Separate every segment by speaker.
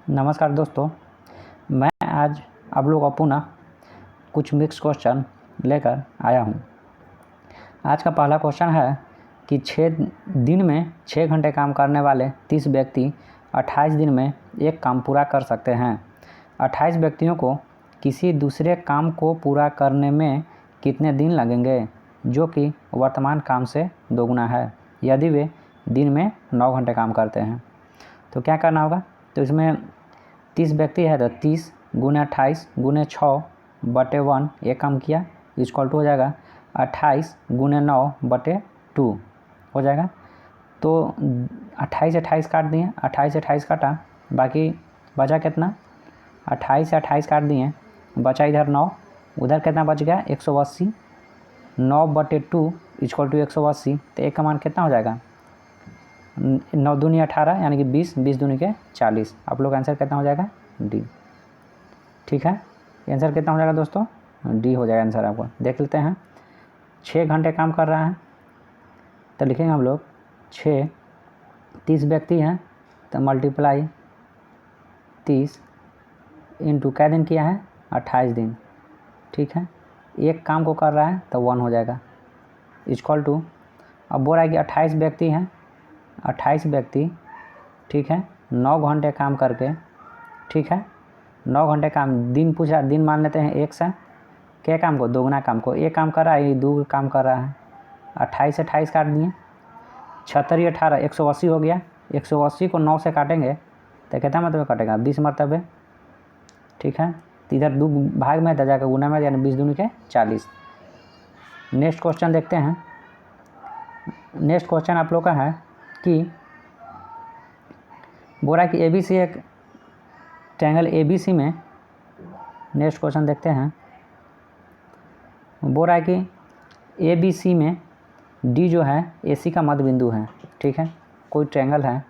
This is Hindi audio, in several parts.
Speaker 1: नमस्कार दोस्तों, मैं आज आप लोगों को पुनः कुछ मिक्स क्वेश्चन लेकर आया हूं। आज का पहला क्वेश्चन है कि 6 दिन में 6 घंटे काम करने वाले 30 व्यक्ति 28 दिन में एक काम पूरा कर सकते हैं। 28 व्यक्तियों को किसी दूसरे काम को पूरा करने में कितने दिन लगेंगे, जो कि वर्तमान काम से दोगुना है, यदि वे दिन में 9 घंटे काम करते हैं। तो क्या करना होगा? तो इसमें 30 व्यक्ति है तो 30 गुने 28 गुने 6/1 एक काम किया, इक्वल टू हो जाएगा 28 गुने 9/2 हो जाएगा। तो 28 काट दिए, 28 काटा, बाकी बचा कितना? 28 काट दिए, बचा इधर 9, उधर कितना बच गया? 180। 9/2 इक्वल टू 180, तो एक का मान कितना हो जाएगा? 9 दूनी 18 यानी कि 20, 20 दूनी के 40। आप लोग आंसर कितना हो जाएगा? डी। ठीक है, आंसर कितना हो जाएगा दोस्तों? डी हो जाएगा आंसर आपको। देख लेते हैं, 6 घंटे काम कर रहा है तो लिखेंगे हम लोग 6, 30 व्यक्ति हैं तो मल्टीप्लाई 30 इंटू क्या दिन किया है? 28 दिन। ठीक है, एक काम को कर रहा है तो 1 हो जाएगा, इक्वल टू, अब बोल रहा है कि 28 व्यक्ति हैं, 28 व्यक्ति, ठीक है, 9 घंटे काम करके, ठीक है, 9 घंटे काम, दिन पूछा, दिन मान लेते हैं 1 से, क्या काम को? दोगुना काम को। एक काम कर रहा है, ये 2 काम कर रहा है। 28 से 28 काट दिए, 76 18 180 हो गया। 180 को 9 से काटेंगे तो कितना मतलब कटेगा? 20 मरतबे। ठीक है, तो इधर 2 भाग में तो जाकर गुना में, यानी 20 दूनी के 40। नेक्स्ट क्वेश्चन देखते हैं। नेक्स्ट क्वेश्चन आप लोग का है कि बोला कि ABC, एक ट्रायंगल ABC में, नेक्स्ट क्वेश्चन देखते हैं। बोल रहा है कि ABC में D जो है AC का मध्य बिंदु है। ठीक है, कोई ट्रायंगल है,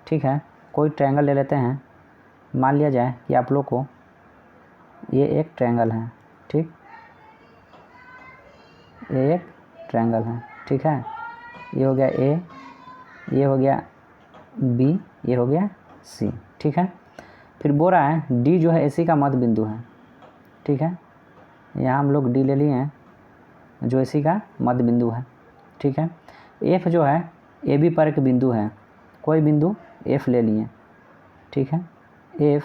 Speaker 1: ठीक है, कोई ट्रायंगल ले लेते हैं। मान लिया जाए कि आप लोग को ये एक ट्रायंगल है, ठीक, ये एक ट्रायंगल है, ठीक है, ये हो गया A, ये हो गया B, ये हो गया C। ठीक है, फिर बोल रहा है D जो है AC का मध्य बिंदु है। ठीक है, यहाँ हम लोग D ले लिए हैं जो AC का मध्य बिंदु है। ठीक है, F जो है AB पर एक बिंदु है, कोई बिंदु F ले लिए। ठीक है, F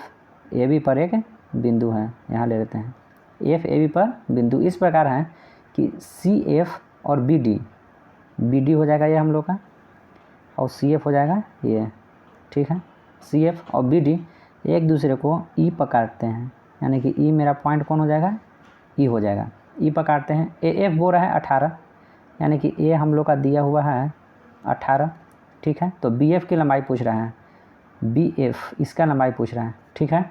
Speaker 1: AB पर एक बिंदु है, यहाँ ले लेते हैं। F AB पर बिंदु इस प्रकार है कि CF और BD हो जाएगा ये हम लोग का, और CF हो जाएगा ये। ठीक है, CF और BD एक दूसरे को E पकड़ते हैं, यानी कि E मेरा पॉइंट कौन हो जाएगा? E हो जाएगा, E पकड़ते हैं। AF बोल रहा है 18, यानी कि A हम लोग का दिया हुआ है 18। ठीक है, तो BF की लंबाई पूछ रहा है, BF इसका लंबाई पूछ रहा है। ठीक है,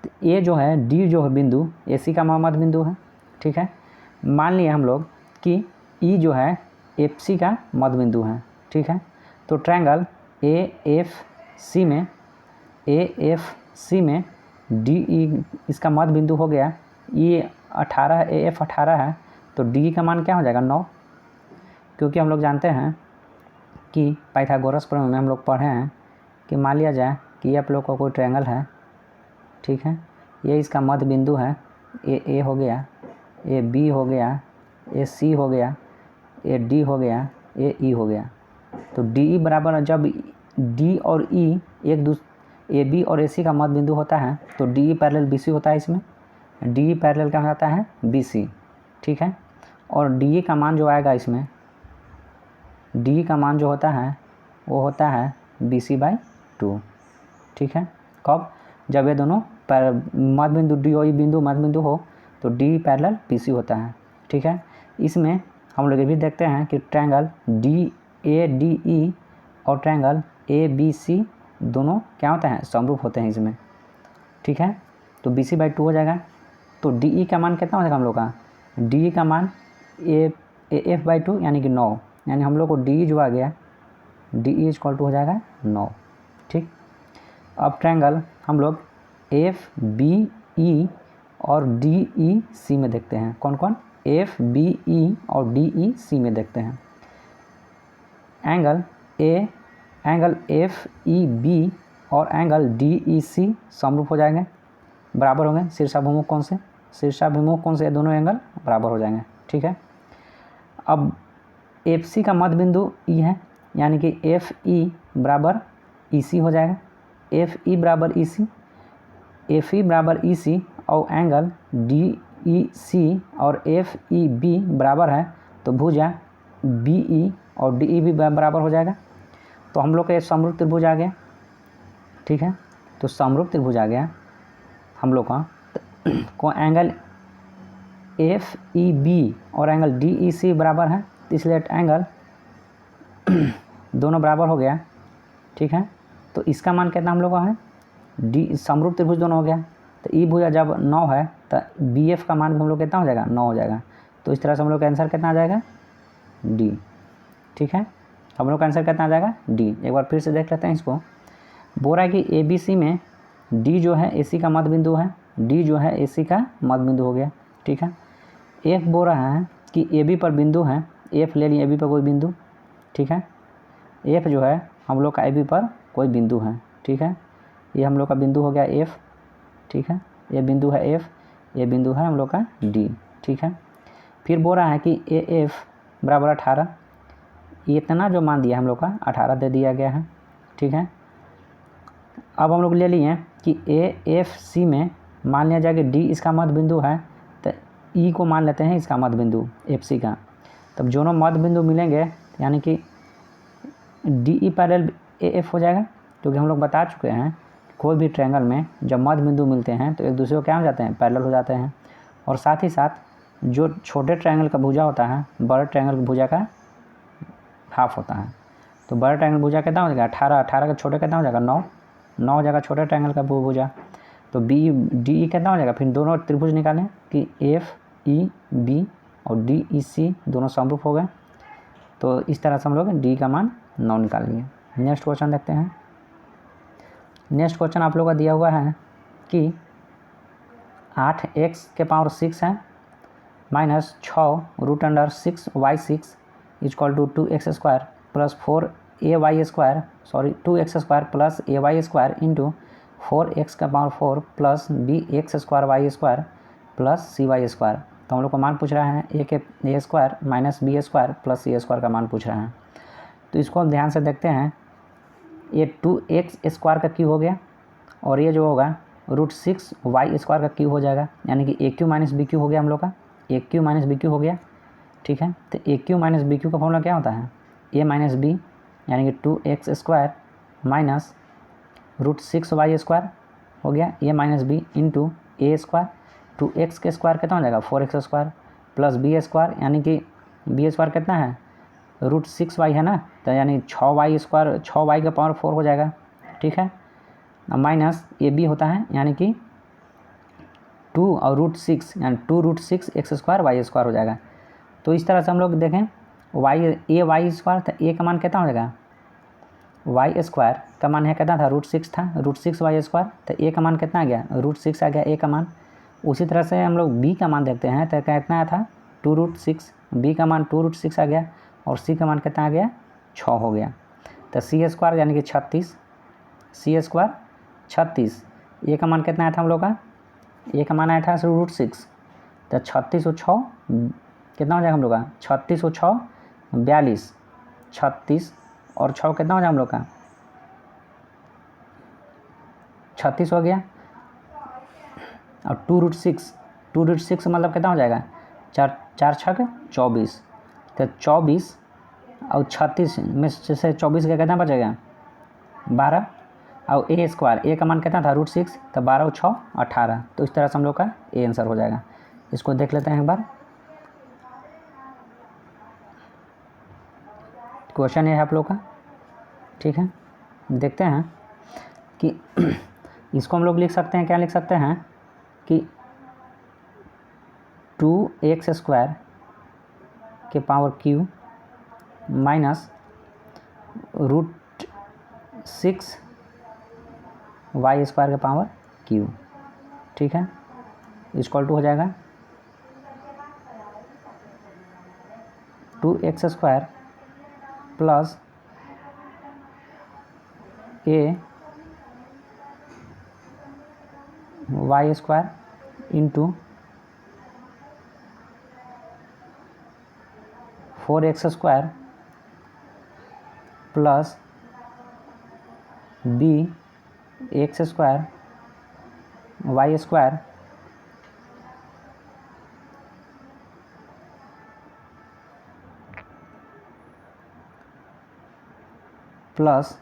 Speaker 1: तो A जो है, D जो है बिंदु AC का मध्य बिंदु है। ठीक है, मान लिए हम लोग कि E जो है FC का मध्य बिंदु है। ठीक है, तो ट्रायंगल AFC में DE इसका मध्य बिंदु हो गया। ये 18 है, AF 18 है, तो DE का मान क्या हो जाएगा? 9, क्योंकि हम लोग जानते हैं कि पाइथागोरस प्रमेय में हम लोग पढ़े हैं कि मान लिया जाए कि आप लोग का कोई ट्रायंगल है। ठीक है, ये इसका मध्य बिंदु है, A हो गया, B हो गया, C हो गया, D हो गया, E हो गया। तो DE बराबर, जब D और E एक दूसरे, AB और AC का मध्य बिंदु होता है तो DE पैरेलल BC होता है। इसमें DE पैरेलल क्या होता है? BC। ठीक है, और DE का मान जो आएगा इसमें, DE का मान जो होता है वो होता है BC/2। ठीक है, कब? जब ये दोनों मध्य बिंदु D और E बिंदु मध्य बिंदु हो तो DE पैरेलल BC होता है। ठीक है, इसमें हम लोग ये भी देखते हैं कि ट्रायंगल DADE और ट्रायंगल ABC दोनों क्या होते हैं? समरूप होते हैं इसमें। ठीक है, तो BC/2 हो जाएगा। तो DE का मान कितना हो जाएगा हम लोग का? DE का मान AF/2 यानी कि 9, यानी हम लोग को DE जो आ गया, DE इक्वल टू हो जाएगा 9। ठीक, अब ट्रायंगल हम लोग FBE और DEC में देखते हैं। कौन कौन? FBE और DEC में देखते हैं। एंगल FEB और एंगल DEC समरूप हो जाएंगे, बराबर होंगे। शीर्षाभिमुख कोण से, शीर्षाभिमुख कोण से ये दोनों एंगल बराबर हो जाएंगे, ठीक है। अब FC का मध्य बिंदु E है, यानी कि FE बराबर EC हो जाएगा। FE बराबर EC, FE बराबर EC और एंगल DEC और FEB बराबर है, तो भुजा BE और DEB बराबर हो जाएगा। तो हम लोग का ये समरूप त्रिभुज आ गया, ठीक है। तो समरूप त्रिभुज आ गया हम लोग का, को एंगल FEB और एंगल DEC बराबर है, इसलिए एंगल दोनों बराबर हो गया, ठीक है। तो इसका मान कितना हम लोग का है, डी समरूप त्रिभुज दोनों हो गया। तो ई भुजा जब 9 है तो BF का मान भी हम लोग कितना हो जाएगा, 9 हो जाएगा। तो इस तरह से हम लोग का आंसर कितना आ जाएगा, D, ठीक है। हम लोग का आंसर कितना आ जाएगा, D। एक बार फिर से देख लेते हैं इसको। बोल रहा है कि ABC में D जो है AC का मध्य बिंदु है, D जो है AC का मध्य बिंदु हो गया, ठीक है। F बोल रहा है कि AB पर बिंदु है, F ले लिए AB पर कोई बिंदु, ठीक है। F जो है हम लोग का AB पर कोई बिंदु है, ठीक है। ये हम लोग का बिंदु हो गया F, ठीक है। ये बिंदु है F, ये बिंदु है हम लोग का D, ठीक है। फिर बोल रहा है कि AF बराबर 18, इतना जो मान दिया हम लोग का 18 दे दिया गया है, ठीक है। अब हम लोग ले लिए कि AFC में मान लिया जाए कि D इसका मध्य बिंदु है, तो E को मान लेते हैं इसका मध्य बिंदु FC का। तब दोनों मध्य बिंदु मिलेंगे, यानी कि DE पैरेलल AF हो जाएगा, क्योंकि हम लोग बता चुके हैं कोई भी ट्रायंगल में जब मध्य बिंदु मिलते हैं तो एक दूसरे को क्या हो जाते हैं, पैरेलल हो जाते हैं। और साथ ही साथ जो छोटे ट्रायंगल का भुजा होता है बड़े ट्रायंगल की भुजा का हाफ होता है। तो बड़े ट्रायंगल भुजा कितना हो जाएगा, 18, 18 का छोटे कितना हो जाएगा, 9, 9 हो जाएगा छोटे ट्रायंगल का भुजा। तो DE कितना हो जाएगा, फिर दोनों त्रिभुज निकालें कि FEB और DEC दोनों समरूप हो गए। तो इस तरह से हम लोग D का मान 9 निकाल लिए। नेक्स्ट क्वेश्चन देखते हैं। नेक्स्ट क्वेश्चन आप लोग का दिया हुआ है कि 8x के पावर 6 है minus 6 root under 6y6 equal to 2x square plus 4ay square, sorry 2x square plus ay square into 4x का power 4 plus bx square y square plus cy square. तो हम लोग को मान पूछ रहा है a के a square minus b square plus c square का मान पूछ रहा है। तो इसको हम ध्यान से देखते हैं। ये 2x स्क्वायर का क्यू हो गया और ये जो होगा रूट 6y स्क्वायर का क्यू हो जाएगा, यानी कि a cube minus B cube हो गया हम लोग का, a cube minus B cube हो गया, ठीक है। तो a cube minus B cube का फॉर्मूला क्या होता है, a माइनस बी, यानी कि 2x square minus root 6y square हो गया a minus B into a square, 2x के स्क्वायर कितना हो जाएगा 4x square plus b square, यानी कि b स्क्वायर कितना है रूट 6y है ना, तो यानी 6y स्क्वायर 6y का पावर 4 हो जाएगा, ठीक है। माइनस AB होता है, यानी कि 2 और रूट 6 यानी 2 root 6 x square y square हो जाएगा। तो इस तरह से हम लोग देखें y स्क्वायर, तो a का मान कितना हो जाएगा, y स्क्वायर का मान है कितना था, रूट 6 था, रूट 6y स्क्वायर, तो a का मान कितना आ गया, रूट 6 आ गया a का मान। उसी तरह से हम लोग b का मान देखते हैं, तो कितना आया था 2 रूट 6, b का मान 2 रूट 6 आ गया और c का मान कितना आ गया 6 हो गया। तो c स्क्वायर यानी कि 36, c स्क्वायर 36, a का मान कितना आया था हम लोग का, a का मान आया था रूट 6, तो 36 और 6 कितना हो जाएगा हम लोग का, 36 और 6 42, 36 और 6 कितना हो जाएगा हम लोग का 36 हो गया। और 2 रूट 6 मतलब कितना हो जाएगा 4 6 24, तो 24 और 36 में से 24 का कितना बचेगा 12, और a स्क्वायर a का मान कितना था रूट 6, तो 12 और 6 18। तो इस तरह से हम लोग का a आंसर हो जाएगा। इसको देख लेते हैं एक बार। क्वेश्चन ये है आप लोग का, ठीक है। देखते हैं कि इसको हम लोग लिख सकते हैं, क्या लिख सकते हैं कि 2x स्क्वायर के power q minus root 6 y square के पावर q, ठीक है, इक्वल टू हो जाएगा 2x square plus a Y square into 4x square plus B X square Y square plus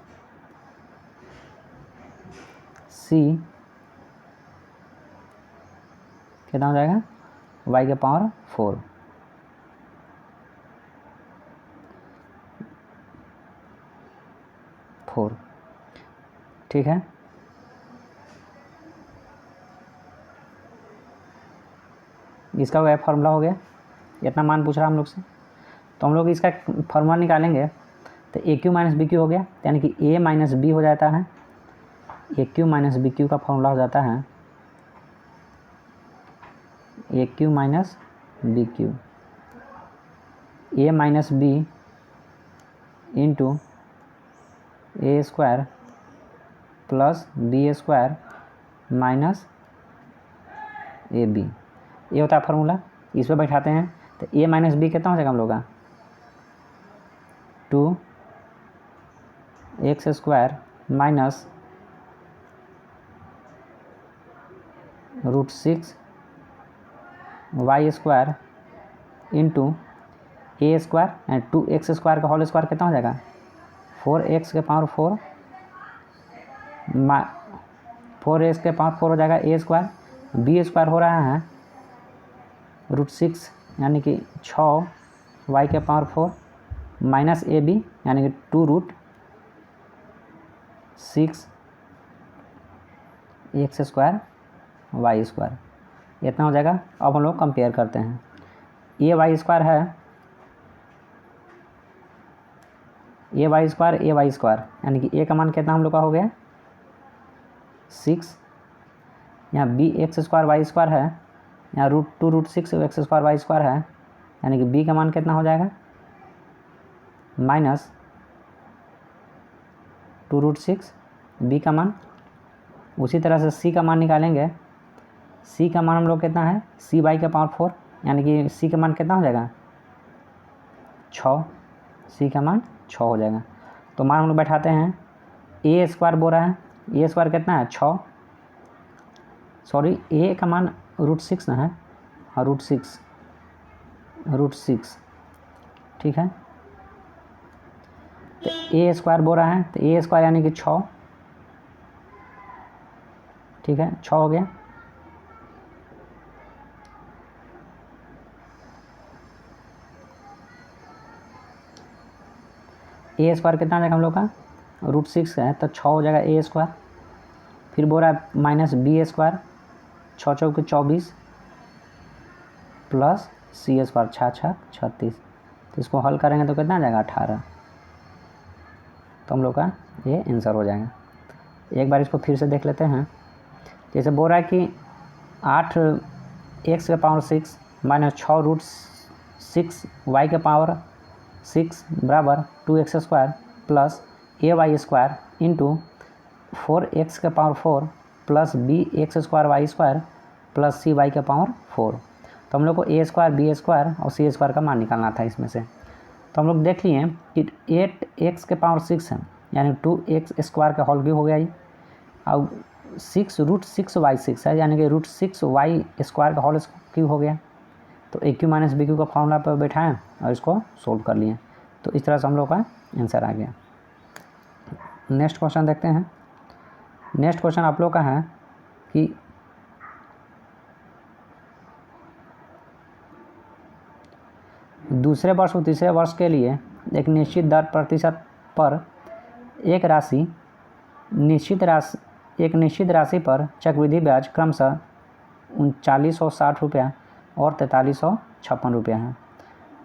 Speaker 1: C कितना हो जाएगा y के पावर 4 ठीक है। इसका वह फार्मूला हो गया, इतना मान पूछ रहा हम लोग से, तो हम लोग इसका फार्मूला निकालेंगे तो ए क्यू माइनस बी क्यू हो गया, यानी कि ए माइनस बी हो जाता है, ए क्यू माइनस बी क्यू का फार्मूला हो जाता है ए cube minus B cube, A minus B into A square plus B square minus A B, ये होता है फार्मूला। इस पर बैठाते हैं तो ए माइनस बी कितना हो जाएगा हम लोग का 2x square minus √6 Y square into A square and 2x square का होल स्क्वायर कितना हो जाएगा 4x के पावर 4 4x के पावर 4 हो जाएगा ए स्क्वायर, बी स्क्वायर हो रहा है √6 यानी कि 6 वाई के पावर 4 माइनस ए बी यानी कि 2√6 एक्स स्क्वायर वाई स्क्वायर, इतना हो जाएगा। अब हम लोग कंपेयर करते हैं, ए वाई स्क्वायर है ए वाई स्क्वायर यानी कि ए का मान कितना हम लोग का हो गया 6, यहाँ B X square Y square है, यहाँ √6 एक्स स्क्वायर वाई स्क्वायर है, यानी कि बी का मान कितना हो जाएगा माइनस 2√6 बी का मान। उसी तरह से सी का मान निकालेंगे, सी का मान हम लोग कितना है सी वाई का पावर 4, यानी कि सी का मान कितना हो जाएगा 6, सी का मान 6 हो जाएगा। तो मान हम लोग बैठाते हैं, ए स्क्वायर बोल रहा है, ए स्क्वायर कितना है 6, सॉरी ए का मान √6 ना है, हाँ √6 ठीक है। तो ए स्क्वायर बोल रहा है तो ए स्क्वायर यानी कि 6 ठीक है, 6 हो गया। ए स्क्वायर कितना आ जाएगा हम लोग का √6 है तो 6 हो जाएगा ए स्क्वायर, फिर बोल रहा है माइनस बी स्क्वायर 6 चौके 24 प्लस सी स्क्वायर 6 6 36, तो इसको हल करेंगे तो कितना आ जाएगा 18, तो हम लोग का ये आंसर हो जाएगा। एक बार इसको फिर से देख लेते हैं, जैसे बोल रहा है कि 8x के पावर 6 माइनस 6√6 वाई के पावर 6 बराबर 2x square plus A Y square into 4x के power 4 plus B X square Y square plus C Y के पावर 4। तो हम लोग को ए स्क्वायर बी स्क्वायर और सी स्क्वायर का मान निकालना था इसमें से। तो हम लोग देख लिए कि 8x के पावर 6 है यानी 2x स्क्वायर का होल क्यूब हो गया ये, और 6√6 वाई 6 है यानी कि √6 वाई स्क्वायर का होल क्यूब हो गया। तो ए क्यू माइनस बी क्यू का फॉर्मूला पर बैठाएं और इसको सोल्व कर लिए, तो इस तरह से हम लोग का आंसर आ गया। नेक्स्ट क्वेश्चन देखते हैं। नेक्स्ट क्वेश्चन आप लोग का है कि दूसरे वर्ष और तीसरे वर्ष के लिए एक निश्चित दर प्रतिशत पर एक निश्चित राशि पर चक्रवृद्धि ब्याज क्रमशः 3960 रुपया और 4356 रुपया है।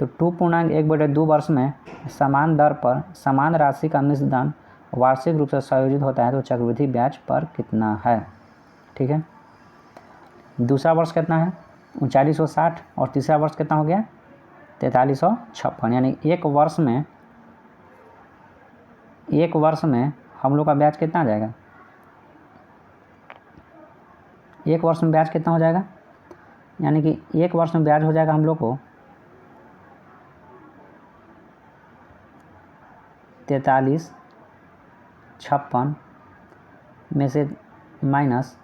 Speaker 1: तो 2.1/2 वर्ष में समान दर पर समान राशि का मिश्र धन वार्षिक रूप से संयोजित होता है, तो चक्रवृद्धि ब्याज पर कितना है। ठीक है, दूसरा वर्ष कितना है 3960 और तीसरा वर्ष कितना हो गया 4356, यानी एक वर्ष में हम लोग का ब्याज कितना आ जाएगा एक वर्ष में ब्याज कितना हो जाएगा, यानी कि एक वर्ष में ब्याज हो जाएगा हम लोग को 43.56 में से माइनस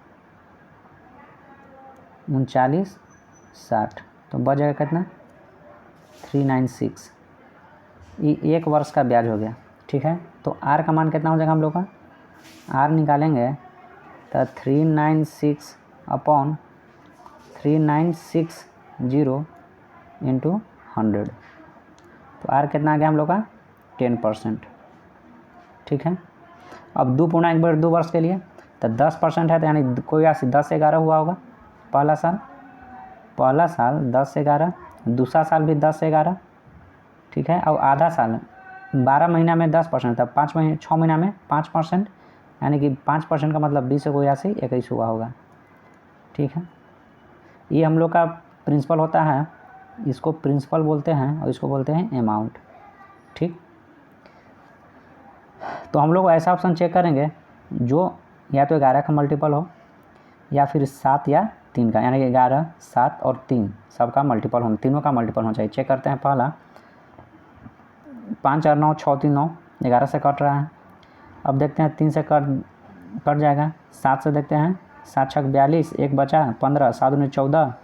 Speaker 1: 39.60, तो बच जाएगा कितना 396। ये एक वर्ष का ब्याज हो गया। ठीक है, तो आर का मान कितना हो जाएगा हम लोग का, आर निकालेंगे तो 396 अपॉन 3960 इंटू 100, तो आर कितना आ गया हम लोग का 10%। ठीक है, अब 2 वर्ष के लिए तो 10% है, तो यानी कोई राशि 10 से 11 हुआ होगा पहला साल 10 से 11, दूसरा साल भी 10 से 11। ठीक है, और आधा साल 12 महीना में 10%, तब 6 महीना में 5%, यानी कि 5% का मतलब 20 से कोई राशि 21 हुआ होगा। ठीक है, ये हम लोग का प्रिंसिपल होता है, इसको प्रिंसिपल बोलते हैं और इसको बोलते हैं अमाउंट। ठीक, तो हम लोग ऐसा ऑप्शन चेक करेंगे जो या तो 11 का मल्टीपल हो या फिर 7 या 3 का, यानी कि 11, 7 और 3 सबका मल्टीपल होना, तीनों का मल्टीपल होना चाहिए। चेक करते हैं, पहला 5 4 9 6 3 9, 11 से कट रहा है। अब देखते हैं 3 से कट जाएगा। 7 से देखते हैं, 7 6 42, 1 बचा 15, 7 9 14,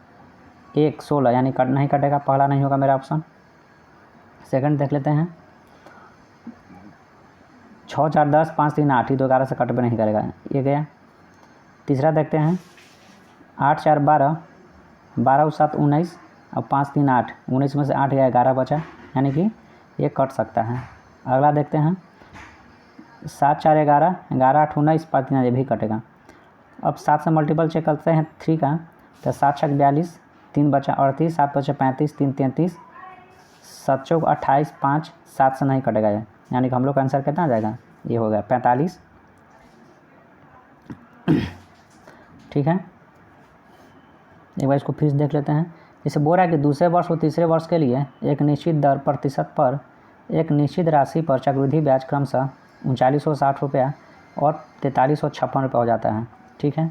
Speaker 1: 1 16, यानी कट नहीं कटेगा, पहला नहीं होगा मेरा ऑप्शन। सेकंड देख लेते हैं, 6 4 10, 5 3 8, ही तो 11 से कट पे नहीं करेगा, ये गया। तीसरा देखते हैं, 8 4 12, 12 7 19, अब 5 3 8, 19 में से 8 गया, 11 बचा, यानी कि ये कट सकता है। अगला देखते हैं, 7 4 11, 11 8 19, 5 3, ये भी कटेगा। अब 7 से मल्टीपल चेक करते हैं 3 का, तो 7 6 42, 3 बचा 38, 7 बचा 35, 3 33, 7 चौक 28, 5 7 से नहीं कटेगा, यानी कि हम लोग का आंसर कितना आ जाएगा, ये हो गया 45। ठीक है, एक बार इसको फिर देख लेते हैं। इसे बोल रहा है कि दूसरे वर्ष और तीसरे वर्ष के लिए एक निश्चित दर प्रतिशत पर एक निश्चित राशि पर चक्रवृद्धि ब्याज क्रमशः 3960 रुपया और 4356 रुपया हो जाता है। ठीक है,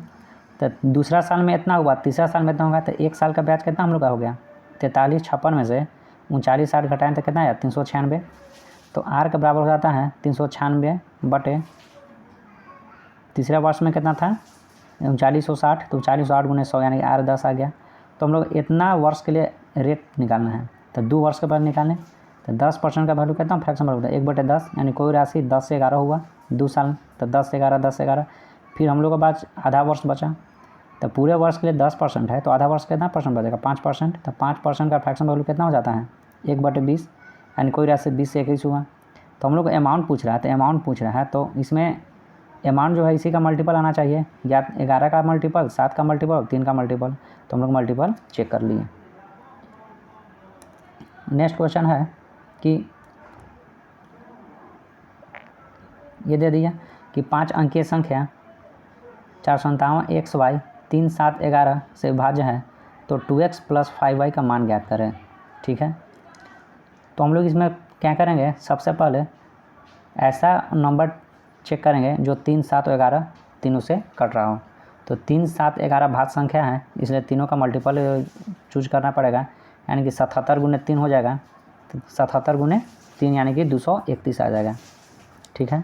Speaker 1: तो दूसरा साल में इतना हुआ, तीसरा साल में इतना होगा, तो एक साल का ब्याज कितना हम लोग का हो गया 4356 में से 3960 घटाएं तो कितना आया 396, तो आर के बराबर हो जाता है 396 बटे तीसरे वर्ष में कितना था 3960, तो 3960 गुने 100, यानी आर 10 आ गया। तो हम लोग इतना वर्ष के लिए रेट निकालना है, तो 2 वर्ष के बाद निकालें तो 10% का वैल्यू कितना फ्रैक्शन वैल्यू होता है 1/10, यानी कोई राशि 10 से 11 हुआ 2 साल, तो 10 से 11 10 से 11, फिर हम लोग के पास आधा वर्ष बचा, तो पूरे वर्ष के लिए 10% है, तो आधा वर्ष कितना परसेंट बचेगा 5%, तो 5% का फ्रैक्शन वैल्यू कितना हो जाता है 1/20, यानी कोई राशि 20 से 21 हुआ। तो हम लोग अमाउंट पूछ रहा है, तो अमाउंट पूछ रहा है, तो इसमें अमाउंट जो है इसी का मल्टीपल आना चाहिए, या 11 का मल्टीपल, 7 का मल्टीपल, 3 का मल्टीपल, तो हम लोग मल्टीपल चेक कर लिए। नेक्स्ट क्वेश्चन है कि ये दे दिया कि 5 अंकीय संख्या 457 XY 3 7 11 से विभाज्य है, तो 2x + 5y का मान ज्ञात करें। ठीक है, तो हम लोग इसमें क्या करेंगे, सबसे पहले ऐसा नंबर चेक करेंगे जो 3 7 और 11 तीनों से कट रहा हो। तो 3 7 11 भाज्य संख्या है, इसलिए तीनों का मल्टीपल चूज करना पड़ेगा, यानी कि 77 गुने 3 हो जाएगा, तो 77 गुने 3 यानी कि 231 आ जाएगा। ठीक है,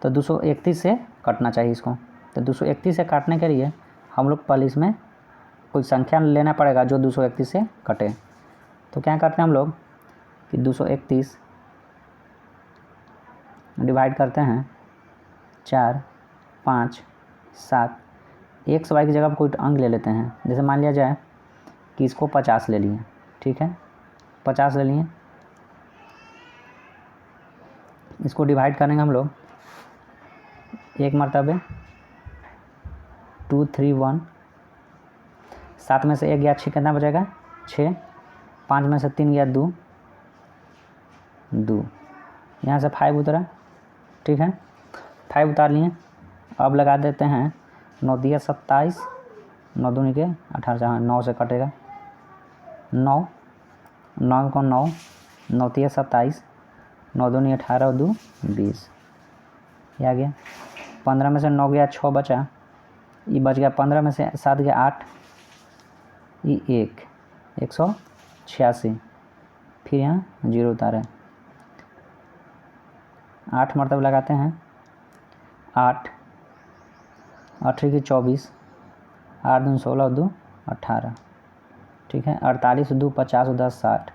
Speaker 1: तो 231 से कटना चाहिए इसको, तो 231 से काटने के लिए हम लोग पहले इसमें कोई संख्या लेना पड़ेगा जो 231 से कटे। तो क्या करते हैं हम लोग कि 231 डिवाइड करते हैं 4 5 7, एक XY की जगह पर कोई अंक ले लेते हैं, जैसे मान लिया जाए कि इसको 50 ले लिए। ठीक है, 50 ले लिए, इसको डिवाइड करेंगे हम लोग एक मरतबे 2 3 1, 7 में से 1 गया 6, कितना बचेगा 6, 5 में से 3 गया 2 2, यहाँ से 5 उतरा। ठीक है, 5 उतार लिए, अब लगा देते हैं 9 दिया 27, 9 दूनी के 18, जहाँ 9 से कटेगा 9, 9 को 9, 9 दिया 27, 9 दूनी 18 2 20, ये आ गया। 15 में से 9 गया 6 बचा, ये बच गया 15 में से 7 गया 8, ये 186, फिर यहाँ 0 उतारे, 8 मरतब लगाते हैं, 8 8 की 24, 8 दूनी 16 2 18, ठीक है, 48 2 50 10 60,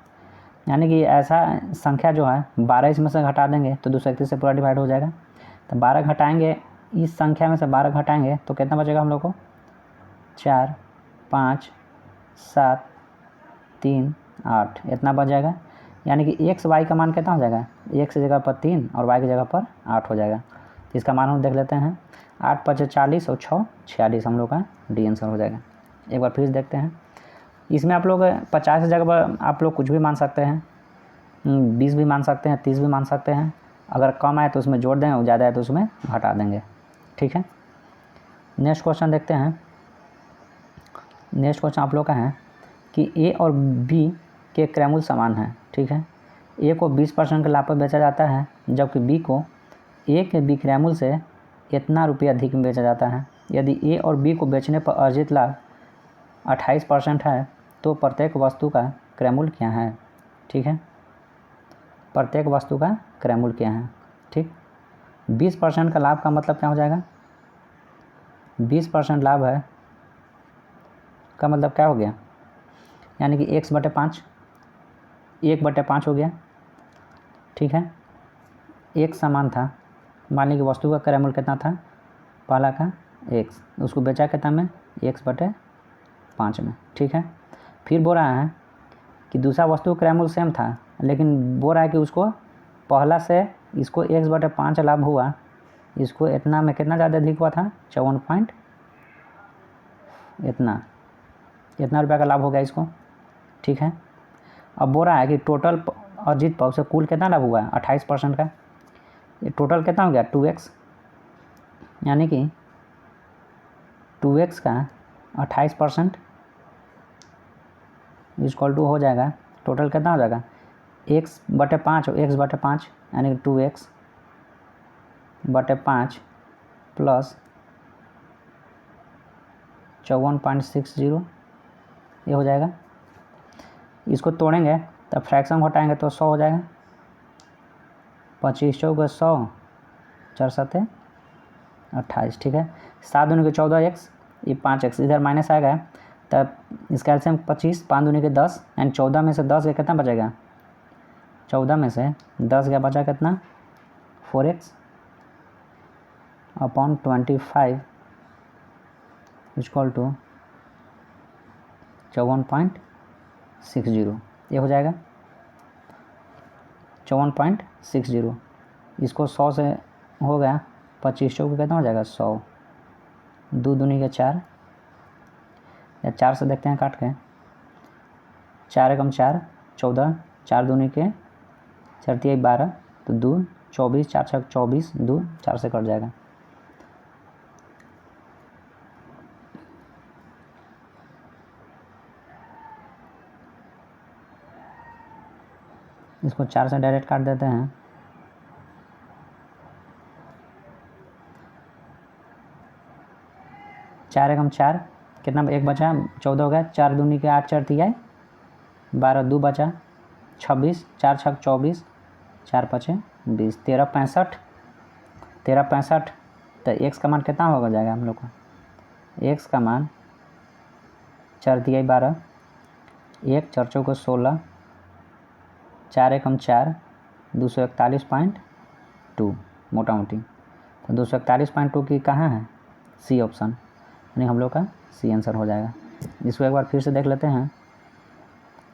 Speaker 1: यानी कि ऐसा संख्या जो है 12 इसमें से घटा देंगे तो 231 से पूरा डिवाइड हो जाएगा। तो 12 घटाएंगे, इस संख्या में से 12 घटाएंगे तो कितना बचेगा हम लोग को, 4 5 7 3 8 इतना बच जाएगा। यानी कि एक्स वाई का मान कितना हो जाएगा, एक्स की जगह पर 3 और वाई की जगह पर 8 हो जाएगा। तो इसका मान हम देख लेते हैं, 8 5 40 और 6 46 हम लोग का डी आंसर हो जाएगा। एक बार फिर देखते हैं, इसमें आप लोग 50 की जगह पर आप लोग कुछ भी मान सकते हैं, 20 भी मान सकते हैं, 30 भी मान सकते हैं। अगर कम आए तो उसमें जोड़ दें और ज़्यादा है तो उसमें घटा देंगे, ठीक है। नेक्स्ट क्वेश्चन देखते हैं। नेक्स्ट क्वेश्चन आप लोग का है कि ए और बी के क्रयमूल्य समान है, ठीक है। ए को 20% के लाभ पर बेचा जाता है, जबकि बी को ए के विक्रयमूल्य से इतना रुपया अधिक में बेचा जाता है। यदि ए और बी को बेचने पर अर्जित लाभ 28% है तो प्रत्येक वस्तु का क्रयमूल्य क्या है, ठीक है। प्रत्येक वस्तु का क्रयमूल्य क्या है, ठीक। 20% का लाभ का मतलब क्या हो जाएगा, 20% लाभ है का मतलब क्या हो गया, यानी कि x बटे 5, 1/5 हो गया, ठीक है। एक समान था, मान लीजिए कि वस्तु का क्रयमूल्य कितना था, पहला का x, उसको बेचा कितना में, 1/5 में, ठीक है। फिर बोल रहा है कि दूसरा वस्तु का क्रयमूल्य सेम था, लेकिन बोल रहा है कि उसको पहला से इसको 1/5 लाभ हुआ, इसको इतना में कितना ज़्यादा अधिक हुआ था, 54 पॉइंट इतना रुपया का लाभ हो गया इसको, ठीक है। अब बोल रहा है कि टोटल अर्जित पर उसे कुल कितना लाभ हुआ है, 28% का। ये टोटल कितना हो गया, 2x, यानी कि 2x का 28% इक्वल टू हो जाएगा, टोटल कितना हो जाएगा, x/5 और x/5 यानी कि 2x/5 प्लस 54.60 ये हो जाएगा। इसको तोड़ेंगे तब फ्रैक्शन घटाएंगे तो 100 हो जाएगा, 25 चौके 100, 4 7 28, ठीक है। 7 दूनी के 14x, ये 5x इधर माइनस आएगा, तब इसका एलसीएम 25, 5 दूनी के 10, यानी 14 में से 10 गया कितना बचेगा, 14 में से 10 गया बचा कितना, 4x अपॉन 25 इक्वल टू 54.60 ये हो जाएगा, 54.60। इसको 100 से हो गया, 25 चौके कितना हो जाएगा, 100, 2 दूनी के 4, या 4 से देखते हैं काट के, 4 एकम 4 14, 4 दूनी के 4 तिया 12, तो 2 24, 4 6 24, 2 4 से कट जाएगा। इसको 4 से डायरेक्ट काट देते हैं, चार एकम 4 कितना, एक बचा 14 हो गया, 4 दूनी के 8 4 तिया 12, 2 बचा 26, 4 6 24, 4 5 20, 13 65। तो x का मान कितना होगा जाएगा हम लोग को, x का मान 4 तिया 12, 1 4 चौके 16, 4 एकम 4, 241.2 मोटा मोटी। तो 241.2 की कहाँ है, सी ऑप्शन, यानी हम लोग का सी आंसर हो जाएगा। इसको एक बार फिर से देख लेते हैं।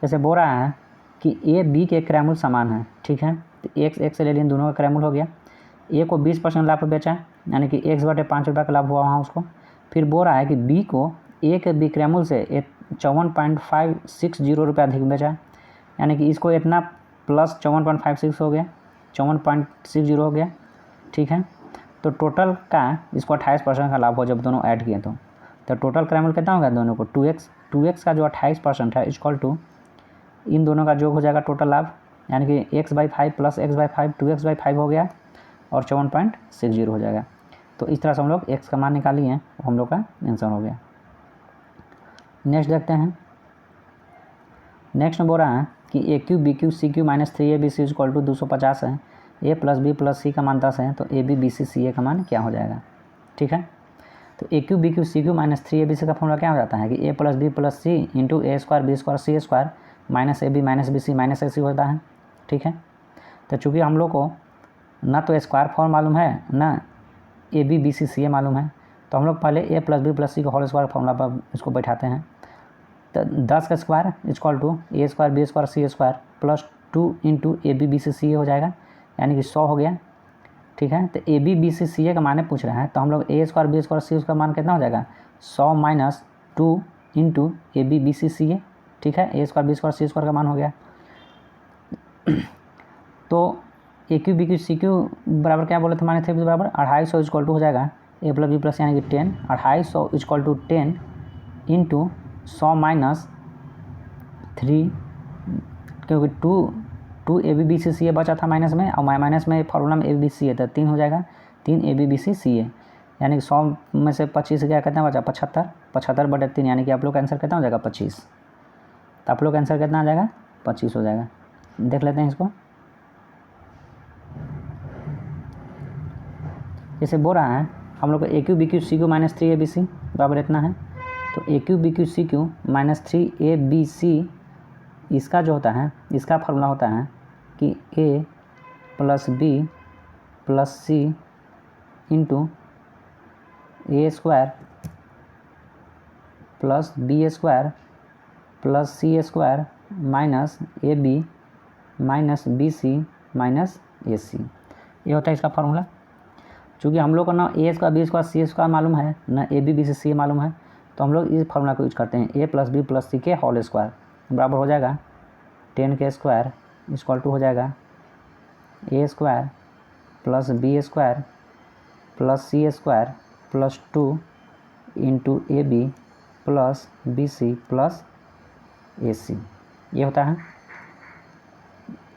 Speaker 1: जैसे बोल रहा है कि ए बी के क्रयमूल्य समान है, ठीक है। तो एक से ले लिए, दोनों का क्रयमूल्य हो गया। ए को 20% लाभ पर बेचा, यानी कि x/5 रुपये का लाभ हुआ वहाँ उसको। फिर बोल रहा है कि बी को ए के विक्रयमूल्य से 54.560 रुपये अधिक बेचा, यानी कि इसको इतना प्लस 54.56 हो गया, 54.60 हो गया, ठीक है। तो टोटल का इसको 28% का लाभ हो जब दोनों ऐड किए तो टोटल क्रयमूल्य कितना हो गया दोनों को, 2x का जो 28% है इक्वल टू इन दोनों का जोग हो जाएगा टोटल लाभ, यानी कि x/5 प्लस x/5 2x/5 हो गया और 54.60 हो जाएगा। तो इस तरह से हम लोग x का मान निकाल लिए, हम लोग का आंसर हो गया। नेक्स्ट देखते हैं। नेक्स्ट में बोल रहा है कि ए क्यू बी क्यू सी क्यू माइनस 3ab = 250 है, a प्लस बी प्लस सी का मान 10 है, तो ए बी बी सी सी ए का मान क्या हो जाएगा। ठीक है, तो ए क्यू बी क्यू सी क्यू माइनस 3ab का फॉर्मूला क्या हो जाता है कि a plus B plus C into A square B square C square minus A B minus B C minus A C होता है। ठीक है, तो चूँकि हम लोग को ना तो स्क्वायर फॉर्म मालूम है ना ए बी बी सी सी ए मालूम है, तो हम लोग पहले ए प्लस बी प्लस सी का होल स्क्वायर फॉर्मूला पर इसको बैठाते हैं। तो 10 का square equal to A square B square C square plus 2 into A B B सी सी ए हो जाएगा, यानी कि 100 हो गया। ठीक है, तो ए बी बी सी सी ए का मान पूछ रहा है, तो हम लोग ए स्क्वायर बी स्क्वायर सी उसका मान कितना हो जाएगा 100 minus 2 into A B B C C A. ठीक है, ए स्क्वायर बी स्क्वायर सी स्क्वायर का मान हो गया। तो ए क्यू बी क्यू सी क्यू बराबर क्या बोले थे माने थे बराबर 250 इक्वल टू हो जाएगा ए प्लस बी प्लस यानी कि 10, 250 इक्वल टू 10 इंटू 100 माइनस 3, क्योंकि 2 ए बी बी सी सी ए बचा था माइनस में, और माइनस में फॉर्मूला में ए बी सी ए था 3 हो जाएगा, 3 ए बी बी सी सी ए, यानी कि 100 में से 25 क्या कितना बचा 75, 75/3 यानी कि आप लोग का आंसर कितना हो जाएगा 25। तो आप लोग का आंसर कितना आ जाएगा 25 हो जाएगा। देख लेते हैं इसको। जैसे बोल रहा है हम लोग को A cube B cube C cube minus 3ab बराबर इतना है, तो ए क्यू बी क्यू सी क्यू माइनस 3ab इसका जो होता है इसका फार्मूला होता है कि a plus B plus C into A square plus B square plus c square minus A B minus B C minus A c, ये होता है इसका फार्मूला। चूँकि हम लोग को ना ए स्क्वायर बी स्क्वायर सी स्क्वायर मालूम है ना ए बी बी सी सी मालूम है, तो हम लोग इस फार्मूला को यूज करते हैं ए प्लस बी प्लस सी के होल स्क्वायर बराबर हो जाएगा 10 के स्क्वायर इक्वल टू हो जाएगा a square plus B square plus c square plus 2 into A b plus b c plus a c, ये होता है।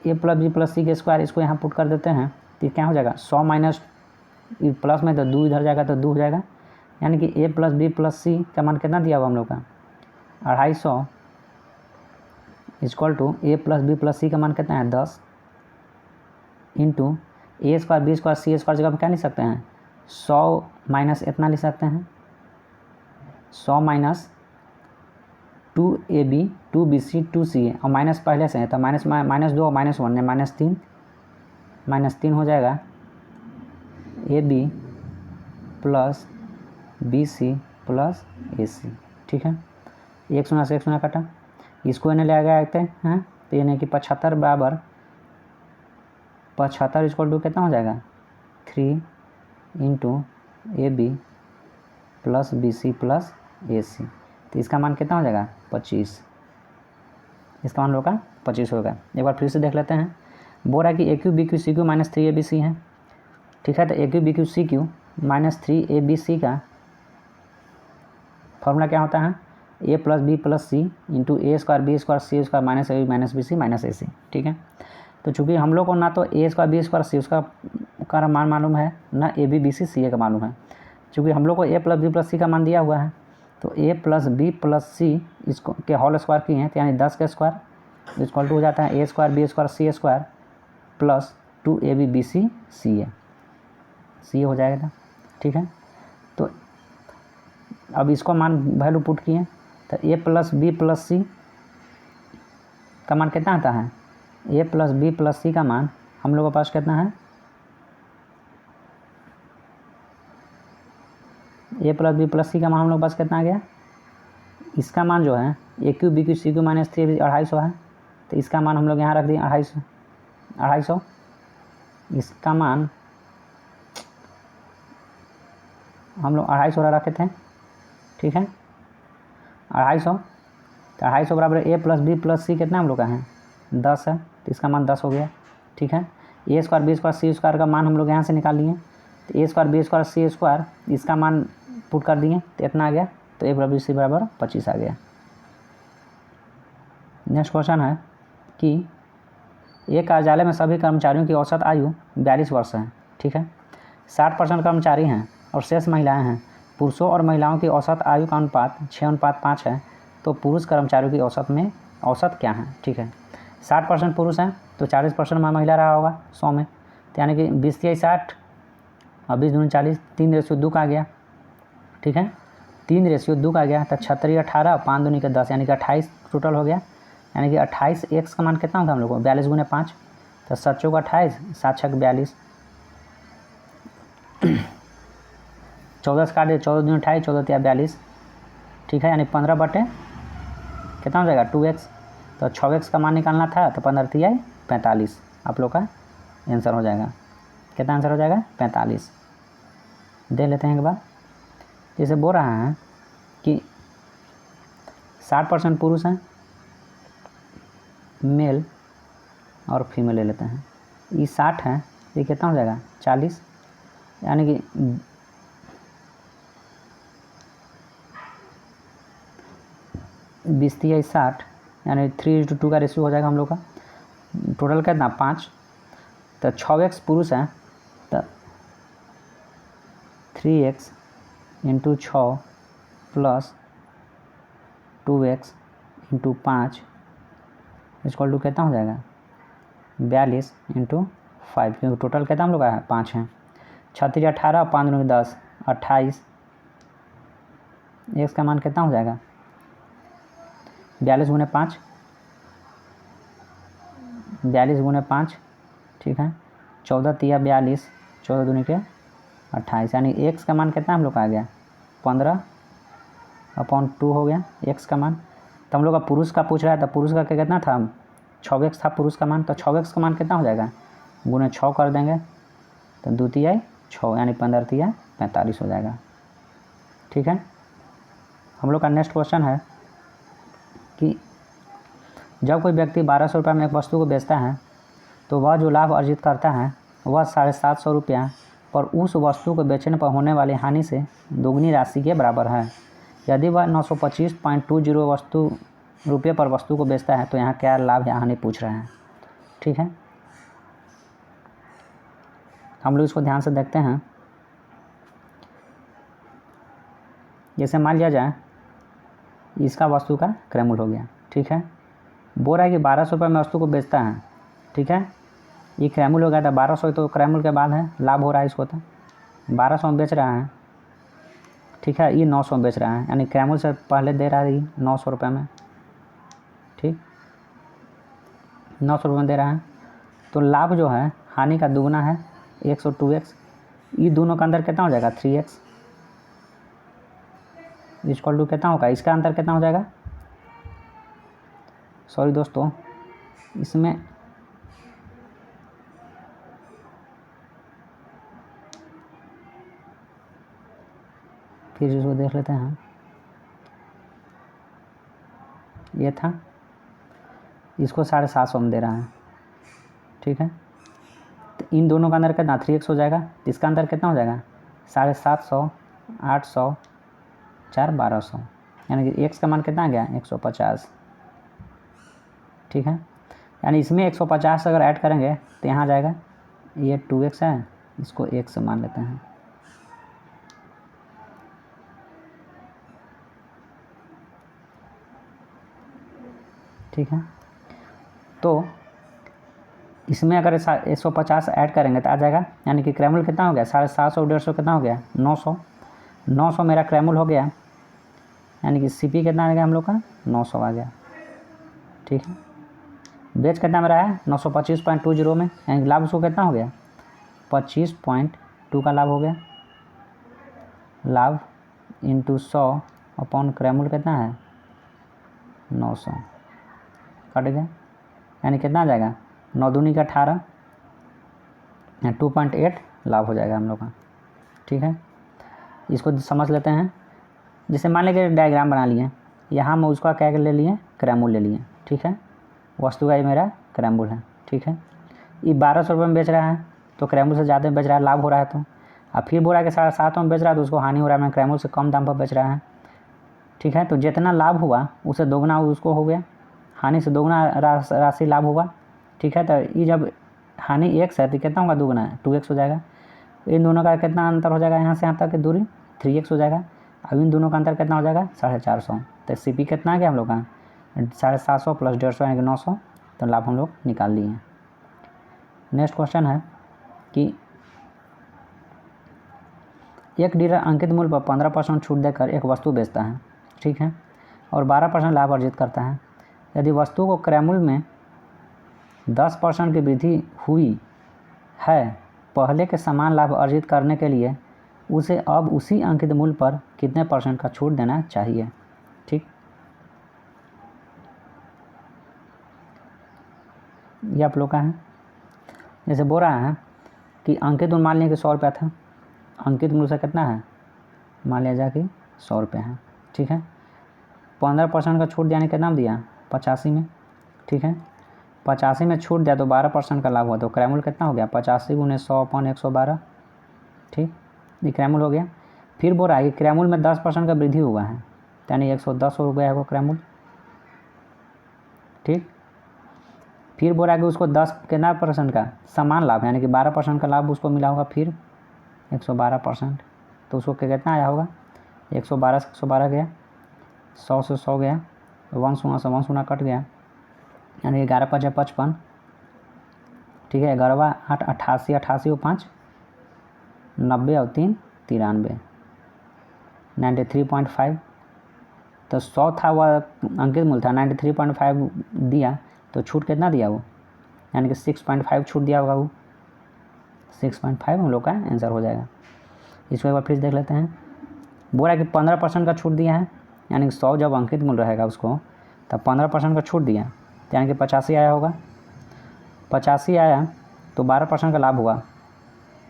Speaker 1: A plus B plus c के स्क्वायर इसको यहाँ पुट कर देते हैं, तो क्या हो जाएगा 100 माइनस प्लस में तो 2 इधर जाएगा तो 2 हो जाएगा, यानी कि ए प्लस बी प्लस सी का मान कितना दिया हुआ हम लोग का 250 equal to a plus B plus सी का मान कितना है 10 इंटू ए स्क्वायर बी स्क्वायर सी स्क्वायर जगह पर क्या लिख सकते हैं 100 माइनस इतना लिख सकते हैं 100 माइनस 2ab 2bc 2ca, और माइनस पहले से है तो माइनस 2 माइनस 1 माइनस 3 हो जाएगा a b plus b c plus a c. ठीक है, 1 शून्य से 1 शून्य काटा, इसको इन्हें ले गया हैं, तो यानी कि 75 बराबर 75 इक्वल टू कितना हो जाएगा 3 into A b plus b c plus a c, तो इसका मान कितना हो जाएगा 25, इसका मान होगा 25 होगा। एक बार फिर से देख लेते हैं। बोल रहा है कि ए क्यू बी क्यू सी क्यू माइनस 3ab है। ठीक है, तो ए क्यू बी क्यू सी क्यू माइनस 3ab का फॉर्मूला क्या होता है a plus B plus C into A square B square C square minus A B minus B C minus A c. ठीक है, तो चूँकि हम लोग को ना तो ए स्क्वायर बी स्क्वायर सी उसका मान मालूम है ना ए बी बी सी सी ए का मालूम है, चूँकि हम लोग को ए प्लस बी प्लस सी का मान दिया हुआ है, तो ए प्लस बी प्लस सी इसको के होल स्क्वायर किए हैं, तो यानी 10 का स्क्वायर इक्वल टू हो जाता है ए स्क्वायर बी स्क्वायर सी स्क्वायर प्लस 2ab बी सी सी ए हो जाएगा। ठीक है, तो अब इसको मान वैल्यू पुट किए, तो ए प्लस बी प्लस सी का मान कितना आता है ए प्लस बी प्लस सी का मान हम लोग के पास कितना है ए प्लस बी प्लस सी का मान हम लोग के पास कितना आ गया, इसका मान जो है ए क्यू बी क्यू सी क्यू माइनस 3 250 है, तो इसका मान हम लोग यहाँ रख दिए 250, इसका मान हम लोग 250 रखे थे। ठीक है, 250, तो 250 बराबर ए प्लस बी प्लस सी कितना हम लोग का है 10 है, तो इसका मान 10 हो गया। ठीक है, ए स्क्वायर बी स्क्वायर सी स्क्वायर का मान हम लोग यहाँ से निकाल लिए, तो a square B square C square इसका मान पुट कर दिए, तो इतना आ गया, तो ए बराबर सी बराबर 25 आ गया। नेक्स्ट क्वेश्चन है कि एक कार्यालय में सभी कर्मचारियों की औसत आयु 42 वर्ष है। ठीक है, 60% कर्मचारी हैं और शेष महिलाएं हैं। पुरुषों और महिलाओं की औसत आयु का अनुपात 6:5 है, तो पुरुष कर्मचारियों की औसत क्या है? ठीक है, 60% पुरुष हैं तो 40% महिला रहा होगा 100 में, तो यानी कि 20/60 और 20 × 40, 3:2 का आ गया। ठीक है, 3:2 का आ गया, तो 36/18, 5 × 10 यानी कि 28 टोटल हो गया। यानी कि 28 x का मान कितना होगा हम लोग को? 42 × 5, तो 7 × 28, 7 × 42, 14 से काट दे, 14 × 28, 14 × 42। ठीक है, यानी 15 कितना हो जाएगा? 2x। तो 6x का मान निकालना था, तो 15 × 3 = 45 आप लोग का आंसर हो जाएगा। कितना आंसर हो जाएगा? 45। दे लेते हैं एक बार। जैसे बोल रहा है कि 60% पुरुष हैं, मेल और फीमेल ले लेते हैं। ये 60 है, ये कितना हो जाएगा? 40, यानी कि 20/60 यानी 3:2 का रेशियो हो जाएगा हम लोग का। टोटल कितना? 5। तो 6x पुरुष है, तो 3x × 6 + 2x × 5 = कितना हो जाएगा? 42 × 5, क्योंकि टोटल कितना हम लोग का है? 5 है। 36/18, 5 × 10, 28। x का मान कितना हो जाएगा? 42 × 5, 42 × 5। ठीक है, 14 × 3 = 42, 14 दूनी के 28, यानी x का मान कितना हम लोग का आ गया? 15/2 हो गया x का मान। तो हम लोग का पुरुष का पूछ रहा है, तो पुरुष का कितना था? 6x था पुरुष का मान, तो 6x का मान कितना हो जाएगा? गुने 6 कर देंगे, तो 2 × 6 यानी 15 × 45 हो जाएगा। ठीक है, हम लोग का नेक्स्ट क्वेश्चन है कि जब कोई व्यक्ति 1200 रुपये में एक वस्तु को बेचता है, तो वह जो लाभ अर्जित करता है वह 750 रुपया पर उस वस्तु को बेचने पर होने वाली हानि से दोगुनी राशि के बराबर है। यदि वह 925.20 रुपये पर वस्तु को बेचता है, तो यहाँ क्या लाभ या हानि पूछ रहे हैं। ठीक है, हम लोग इसको ध्यान से देखते हैं। जैसे मान लिया जाए इसका वस्तु का क्रय मूल्य हो गया। ठीक है, बोल रहा है कि 1200 रुपये में वस्तु को बेचता है। ठीक है, ये क्रय मूल्य हो गया था 1200, तो क्रय मूल्य के बाद है, लाभ हो रहा है इसको, तो 1200 में बेच रहा है। ठीक है, ये 900 में बेच रहा है, यानी क्रय मूल्य से पहले दे रहा है ये 900 रुपये में। ठीक, 900 रुपये में दे रहा है, तो लाभ जो है हानि का दुगना है 1 और 2x। ये दोनों का अंतर कितना हो जाएगा? 3x = कितना होगा? इसका अंतर कितना हो जाएगा? सॉरी दोस्तों, इसमें फिर इसको देख लेते हैं। ये था, इसको 750 में दे रहा है। ठीक है, तो इन दोनों का अंदर कितना? 3x हो जाएगा। तो इसका अंदर कितना हो जाएगा? 750, 800, 4, 1200, यानी कि x का मान कितना आ गया? 150। ठीक है, यानी इसमें 150 अगर ऐड करेंगे तो यहाँ जाएगा, ये 2x है, इसको x मान लेते हैं। ठीक है, तो इसमें अगर 150 ऐड करेंगे तो आ जाएगा, यानी कि क्रय मूल्य कितना हो गया? 750 और 150 कितना हो गया? 900। 900 मेरा क्रय मूल्य हो गया, यानी कि CP कितना आ गया हम लोग का? 900 आ गया। ठीक है, बेच कितना मेरा है? 925.20 में, यानी लाभ उसको कितना हो गया? 25.2 का लाभ हो गया। लाभ × 100 अपॉन क्रय मूल्य कितना है? 900 कट गया, यानी कितना आ जाएगा? 9 दूनी का 18, 2.8 लाभ हो जाएगा हम लोग का। ठीक है, इसको समझ लेते हैं। जैसे मान लीजिए डायग्राम बना लिए, यहाँ मैं उसका क्या ले लिए? क्रय मूल्य ले लिए। ठीक है, वस्तु का ये मेरा क्रय मूल्य है। ठीक है, ये 1200 रुपये में बेच रहा है, तो क्रय मूल्य से ज़्यादा में बेच रहा है, लाभ हो रहा है। तो अब फिर बोल रहा है कि 750 में बेच रहा है, तो उसको हानि हो रहा है, मैं क्रय मूल्य से कम दाम पर बेच रहा है। ठीक है, तो जितना लाभ हुआ उससे दोगुना उसको हो गया, हानि से दोगुना राशि लाभ होगा। ठीक है, तो ये जब हानि x है तो कितना होगा? दुगुना है, 2x हो जाएगा। इन दोनों का कितना अंतर हो जाएगा, यहाँ से यहाँ तक की दूरी 3x हो जाएगा। अब इन दोनों का अंतर कितना हो जाएगा 450। तो CP कितना आ गया हम लोग का 750 प्लस 150 यानी कि 900। तो लाभ हम लोग निकाल लिए हैं। नेक्स्ट क्वेश्चन है कि एक डीलर अंकित मूल्य पर 15% छूट देकर एक वस्तु बेचता है, ठीक है, और 12% लाभ अर्जित करता है। यदि वस्तु को क्रय मूल्य में 10% की वृद्धि हुई है, पहले के समान लाभ अर्जित करने के लिए उसे अब उसी अंकित मूल्य पर कितने % का छूट देना चाहिए, ठीक। ये आप लोग का है। जैसे बोल रहा है कि अंकित मूल्य मान लिया कि 100 रुपया था, अंकित मूल्य से कितना है, मान लिया जाए कि 100 रुपये है, ठीक है। 15% का छूट दिया ने कितना दिया 85 में, ठीक है। 85 में छूट दिया तो 12% का लाभ हुआ, तो क्रय मूल्य कितना हो गया 85 × 100/112, ठीक, ये क्रय मूल्य हो गया। फिर बोल रहा है कि क्रय मूल्य में 10% का वृद्धि हुआ है, यानी 110 हो गया है वो क्रय मूल्य, ठीक। फिर बोल रहा है कि उसको 10 कितना % का समान लाभ यानी कि 12% का लाभ उसको मिला होगा, फिर 112%, तो उसको कितना आया होगा 112 से 112 गया, 100 से 100 गया, 1 शून्य से 1 शून्य कट गया, यानी 11 × 5 = 55, ठीक है। 11 8 88, 88 और 5 90 और 3 93, 93.5। तो 100 था वह अंकित मूल्य था, 93.5 दिया तो छूट कितना दिया वो, यानी कि 6.5 छूट दिया होगा वो, 6.5 हम लोग का आंसर हो जाएगा। इसको एक बार फिर देख लेते हैं। बोला कि 15% का छूट दिया है, यानी कि 100 जब अंकित मूल्य रहेगा उसको तब 15% का छूट दिया, यानी कि 85 आया होगा। 85 आया तो 12% का लाभ हुआ,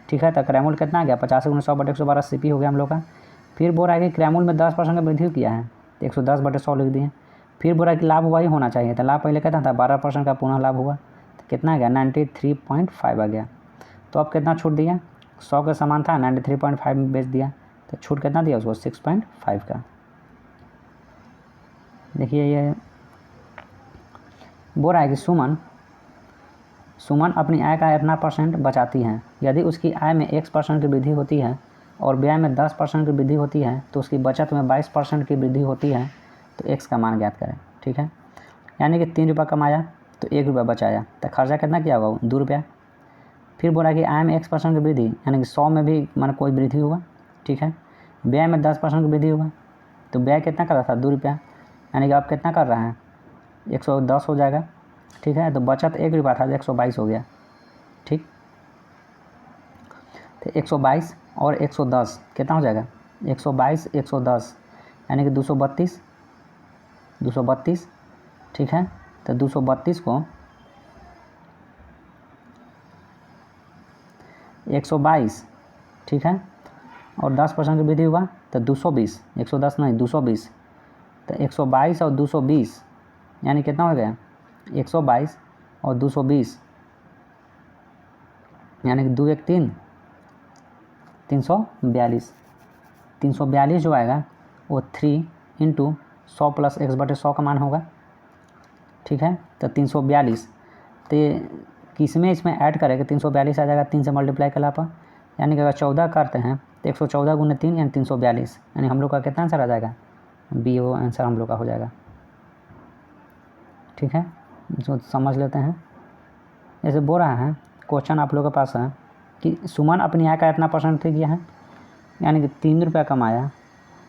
Speaker 1: ठीक है। तो क्रय मूल्य कितना आ गया 85 × 100/112 CP हो गया हम लोग का। फिर बोल रहा है कि क्रय मूल्य में 10% का वृद्धि किया है, 110/100 लिख दिए। फिर बोल रहा है कि लाभ वही होना चाहिए, तो लाभ पहले कितना था 12% का पुनः लाभ हुआ, तो कितना आ गया 93.5 आ गया। तो अब कितना छूट दिया, 100 के समान था 93.5 में बेच दिया, तो छूट कितना दिया उसको 6.5 का। देखिए ये बोल रहा है कि सुमन अपनी आय का इतना % बचाती है। यदि उसकी आय में X% की वृद्धि होती है और व्यय में 10% की वृद्धि होती है तो उसकी बचत में 22% की वृद्धि होती है, तो X का मान ज्ञात करें, ठीक है। यानी कि 3 रुपया कमाया तो 1 रुपया बचाया, तो खर्चा कितना किया होगा 2 रुपया। फिर बोला कि आय में X% की वृद्धि यानी कि 100 में भी मान कोई वृद्धि हुआ, ठीक है। व्यय में 10% की वृद्धि हुआ, तो व्यय कितना कर रहा था 2 रुपया, यानी कि अब कितना कर रहा है 110 हो जाएगा, ठीक है। तो बचत 1 रुपया था 122 हो गया, ठीक। तो 122 और 110 कितना हो जाएगा 122 110 यानी कि 232, ठीक है। तो 232 को 122, ठीक है, और 10% की वृद्धि हुआ तो 220, 110 नहीं 220, तो 122 और 220 यानी कितना हो गया 122 और 220 यानी कि 2 1 3 342, 342 जो आएगा वो 3 × 100 + X/100 का मान होगा, ठीक है। तो 342, तो किसमें इसमें ऐड करेंगे 342 आ जाएगा 3 से मल्टीप्लाई करने पर, यानी कि अगर 14 करते हैं तो 114 × 3 यानी 342, यानी हम लोग का कितना आंसर आ जाएगा B वो आंसर हम लोग का हो जाएगा, ठीक है। इसको समझ लेते हैं। जैसे बोल रहा है क्वेश्चन आप लोग के पास है कि सुमन अपनी आय का इतना % किया है, यानी कि 3 रुपया कमाया,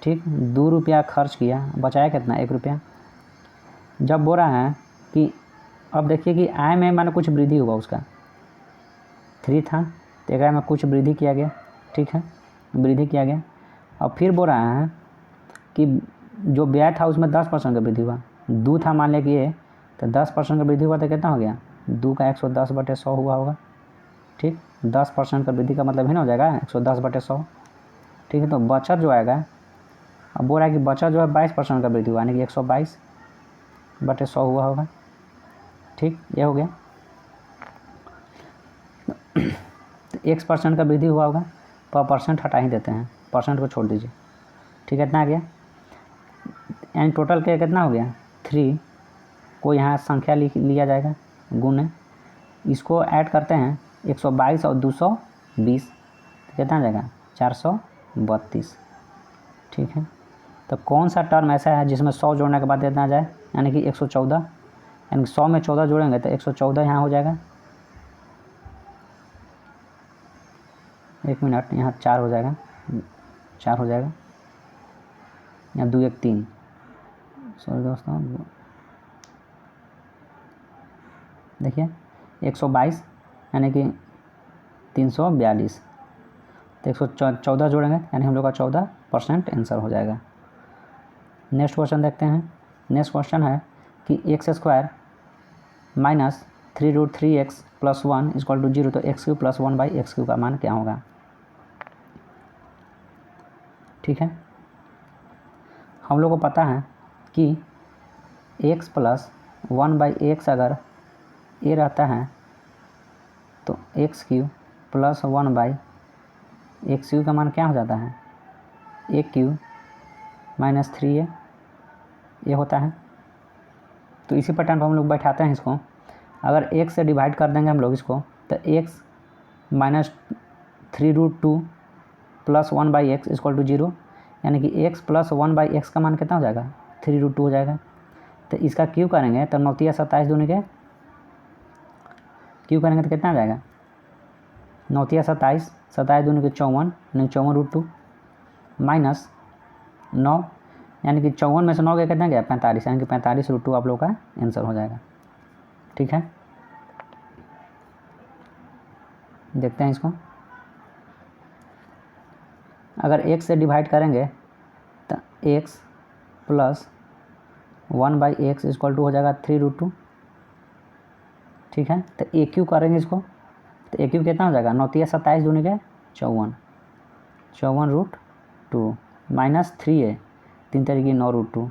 Speaker 1: ठीक, 2 रुपया खर्च किया, बचाया कितना 1 रुपया। जब बोल रहा है कि अब देखिए कि आय में माने कुछ वृद्धि हुआ, उसका 3 था तो एक में कुछ वृद्धि किया गया, ठीक है, वृद्धि किया गया। और फिर बोल रहा है कि जो व्यय था उसमें 10% का वृद्धि हुआ, 2 था मान लिया कि ये, तो 10% का वृद्धि हुआ तो कितना हो गया 2 का 110/100 हुआ होगा, ठीक। 10% का वृद्धि का मतलब है ना हो जाएगा 110/100, ठीक है। तो बचत जो आएगा, अब बोल रहा है कि बचत जो है 22% का वृद्धि हुआ, यानी कि 122/100 हुआ होगा, ठीक, ये हो गया। तो 1% का वृद्धि हुआ होगा, पर % हटा ही देते हैं, % को छोड़ दीजिए, ठीक है। इतना आ गया, यानी टोटल के कितना हो गया 3 को यहाँ संख्या लिया जाएगा गुण, इसको ऐड करते हैं 122 और 220, कितना आ जाएगा 432। ठीक है, तो कौन सा टर्म ऐसा है जिसमें 100 जोड़ने के बाद कितना आ जाए, यानी कि 114, यानी 100 में 14 जोड़ेंगे तो 114 यहाँ हो जाएगा। 1 मिनट, यहाँ 4 हो जाएगा, 4 हो जाएगा, यहाँ 2 1 3, सॉरी दोस्तों, देखिए 122 यानी कि 342, तो 114 जोड़ेंगे यानी हम लोग का 14% आंसर हो जाएगा। नेक्स्ट क्वेश्चन देखते हैं। नेक्स्ट क्वेश्चन है कि x² माइनस 3√3x + 1 = 0, तो x³ + 1/x³ का मान क्या होगा। ठीक है, हम लोग को पता है कि x + 1/x अगर a रहता है तो x³ + 1/x³ का मान क्या हो जाता है, a³ - 3a ये होता है। तो इसी पैटर्न पर हम लोग बैठाते हैं इसको। अगर x से डिवाइड कर देंगे हम लोग इसको, तो x - 3√2 + 1/x = 0, यानी कि x + 1/x का मान कितना हो जाएगा 3√2 हो जाएगा। तो इसका क्यों करेंगे तो 9 × 27 दूनी के क्यों करेंगे तो कितना आ जाएगा 9 × 27, 27 दूनी के 54, यानी 54√2 माइनस 9, यानी कि 54 में से 9 गया कितना गया 45, यानी कि 45√2 आप लोग का आंसर हो जाएगा। ठीक है, देखते हैं इसको। अगर x से डिवाइड करेंगे तो x + 1/x = हो जाएगा 3√2। ठीक है, तो a³ करेंगे इसको, तो a³ कितना हो जाएगा 9 × 27 दूनी के 54, 54√2 माइनस 3a, 3 तरीके 9√2,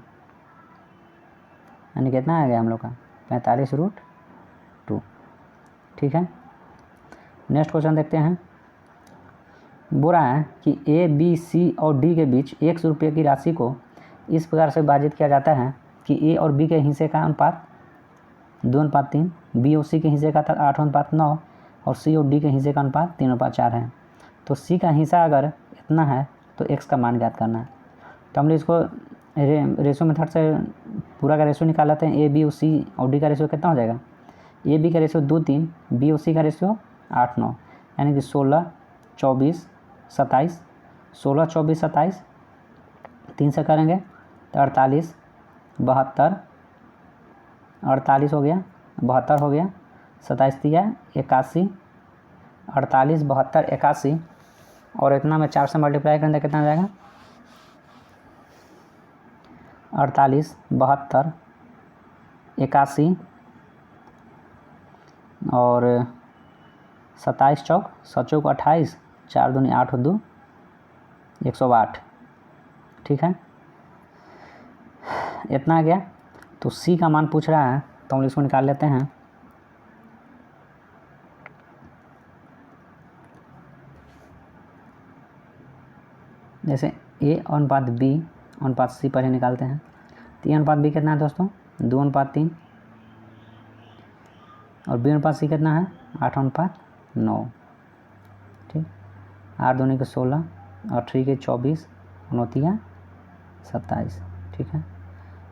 Speaker 1: यानी कितना आ गया हम लोग का 45√2। ठीक है, नेक्स्ट क्वेश्चन देखते हैं। बोल रहा है कि ए बी सी और डी के बीच 100 रुपये की राशि को इस प्रकार से विभाजित किया जाता है कि ए और बी के हिस्से का अनुपात 2:3, बी और सी के हिस्से का 8:9 और सी और डी के हिस्से का अनुपात 3:4 है। तो सी का हिस्सा अगर इतना है तो एक्स का मान ज्ञात करना है। तो हम लोग इसको रेशो मेथड से पूरा का रेशो निकाल लेते हैं। ए बी और सी और डी का रेशो कितना हो जाएगा, ए बी का रेशो 2:3, बी और सी का रेशो 8:9, यानी कि 16 24 27, 16 24 27, 3 से करेंगे तो 48 72, 48 हो गया, 72 हो गया, 27 दिया 81, 48 72 81, और इतना में 4 से मल्टीप्लाई करेंगे कितना आ जाएगा 48 72 81 और 27 चौक 28, 4 दूनी 8 2 108। ठीक है, इतना आ गया। तो सी का मान पूछ रहा है तो हम इसको निकाल लेते हैं। जैसे ए अनुपात बी अनुपात सी पहले निकालते हैं। तो ए अनुपात बी कितना है दोस्तों 2:3, और बी अनुपात सी कितना है 8:9। ठीक, 8 दूनी के 16 और 3 के 24 और 9 27। ठीक है,